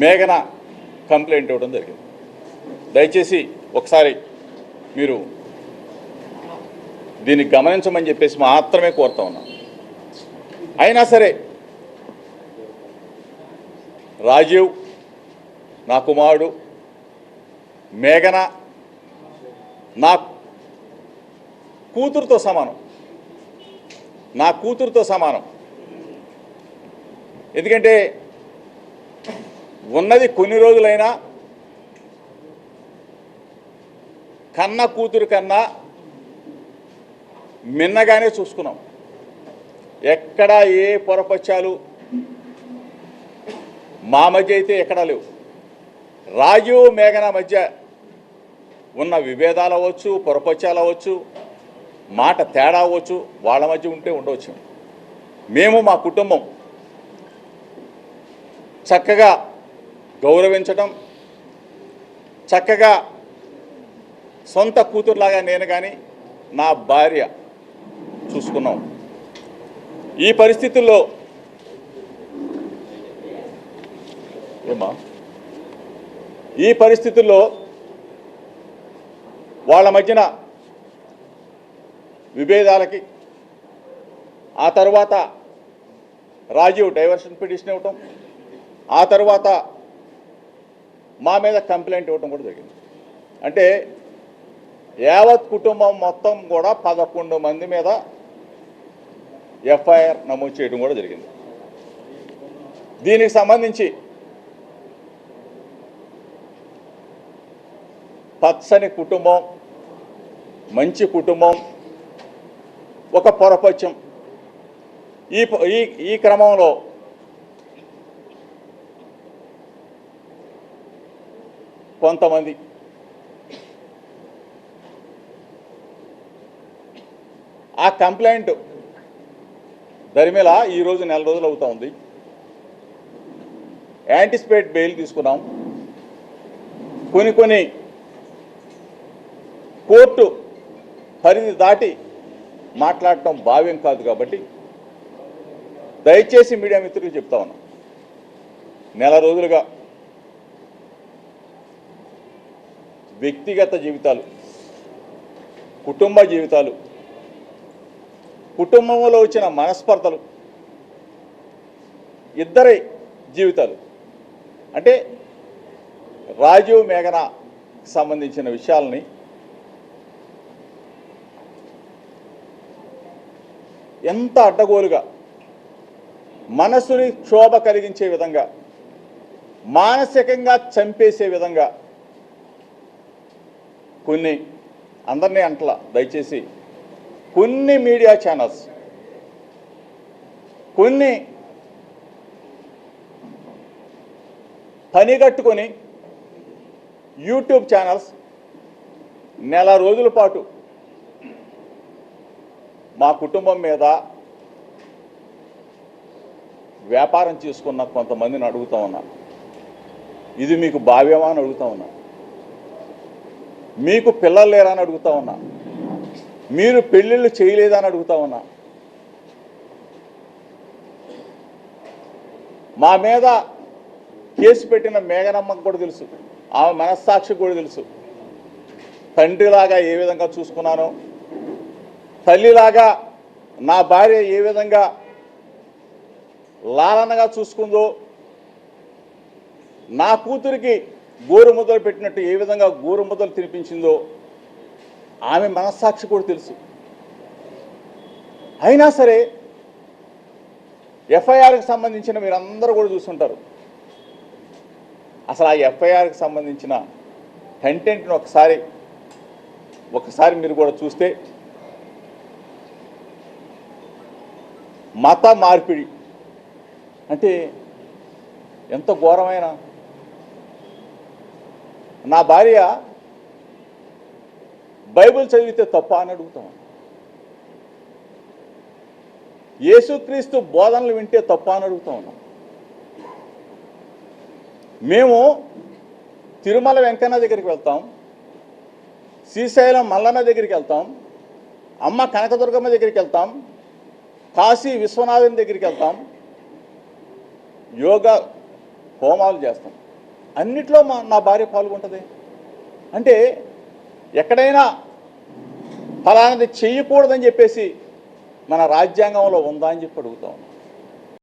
మేఘన కంప్లైంట్ ఇవ్వడం జరిగింది. దయచేసి ఒకసారి మీరు దీన్ని గమనించమని చెప్పేసి మాత్రమే కోరుతా ఉన్నాను. అయినా సరే రాజీవ్ నా కుమారుడు, మేఘన నా కూతురుతో సమానం, నా కూతురుతో సమానం. ఎందుకంటే ఉన్నది కొన్ని రోజులైనా కన్న కూతురు కన్నా మిన్నగానే చూసుకున్నాం. ఎక్కడా ఏ పొరపచ్చాలు మా మధ్య అయితే ఎక్కడా లేవు. రాజీవ్ మేఘన మధ్య ఉన్న విభేదాలు అవ్వచ్చు, పొరపచ్చాలు అవ్వచ్చు, మాట తేడా అవ్వచ్చు, వాళ్ళ మధ్య ఉంటే ఉండవచ్చు. మేము మా కుటుంబం చక్కగా గౌరవించడం, చక్కగా సొంత కూతురులాగా నేను కానీ నా భార్య చూసుకున్నాం. ఈ పరిస్థితుల్లో వాళ్ళ మధ్యన విభేదాలకి ఆ తర్వాత రాజీవ్ డైవర్షన్ పిటిషన్ ఇవ్వటం, ఆ తర్వాత మా మీద కంప్లైంట్ ఇవ్వటం కూడా జరిగింది. అంటే యావత్ కుటుంబం మొత్తం కూడా 11 మంది మీద ఎఫ్ఐఆర్ నమోదు చేయడం కూడా జరిగింది. దీనికి సంబంధించి పచ్చని కుటుంబం, మంచి కుటుంబం, ఒక పొరపచ్చం. ఈ క్రమంలో కొంతమంది ఆ కంప్లైంట్ దరిమేల ఈరోజు నెల రోజులు అవుతా ఉంది. యాంటిసిపేట్ బెయిల్ తీసుకున్నాం. కొన్ని కోర్టు పరిధి దాటి మాట్లాడటం భావ్యం కాదు. కాబట్టి దయచేసి మీడియా మిత్రులకు చెప్తా ఉన్నాం, నెల రోజులుగా వ్యక్తిగత జీవితాలు, కుటుంబ జీవితాలు, కుటుంబంలో వచ్చిన మనస్పర్ధలు, ఇద్దరి జీవితాలు, అంటే రాజీవ్ మేఘన సంబంధించిన విషయాలని ఎంత అడ్డగోలుగా, మనసుని క్షోభ కలిగించే విధంగా, మానసికంగా చంపేసే విధంగా కొన్ని, అందరినీ అంటలా, దయచేసి కొన్ని మీడియా ఛానల్స్, కొన్ని పనిగట్టుకొని యూట్యూబ్ ఛానల్స్ నెల రోజుల పాటు మా కుటుంబం మీద వ్యాపారం చేసుకున్న కొంతమందిని అడుగుతా ఉన్నా, ఇది మీకు భావ్యమా అని అడుగుతా ఉన్నా, మీకు పిల్లలు లేరా అని అడుగుతా ఉన్నా, మీరు పెళ్ళిళ్ళు చేయలేదా అని అడుగుతా ఉన్నా. మా మీద కేసు పెట్టిన మేఘనమ్మకు కూడా తెలుసు, ఆమె మనస్సాక్షికి కూడా తెలుసు, తండ్రిలాగా ఏ విధంగా చూసుకున్నానో, తల్లిలాగా నా భార్య ఏ విధంగా లాలనగా చూసుకుందో, నా కూతురికి గోరు ముద్దలు పెట్టినట్టు ఏ విధంగా గోరు ముద్దలు తినిపించిందో ఆమె మనస్సాక్షి కూడా తెలుసు. అయినా సరే ఎఫ్ఐఆర్కి సంబంధించిన మీరందరూ కూడా చూస్తుంటారు. అసలు ఆ ఎఫ్ఐఆర్కి సంబంధించిన కంటెంట్ను ఒకసారి మీరు కూడా చూస్తే, మత మార్పిడి అంటే ఎంత ఘోరమైన, నా భార్య బైబిల్ చదివితే తప్ప అని అడుగుతాం, యేసుక్రీస్తు బోధనలు వింటే తప్ప అని అడుగుతా ఉన్నాం. మేము తిరుమల వెంకన్న దగ్గరికి వెళ్తాం, శ్రీశైలం మల్లన్న దగ్గరికి వెళ్తాం, అమ్మ కనకదుర్గమ్మ దగ్గరికి వెళ్తాం, కాశీ విశ్వనాథుని దగ్గరికి వెళ్తాం, యోగా హోమాలు చేస్తాం, అన్నిట్లో నా భార్య పాల్గొంటుంది. అంటే ఎక్కడైనా ఫలానది చెయ్యకూడదని చెప్పేసి మన రాజ్యాంగంలో ఉందా అని చెప్పి అడుగుతాం.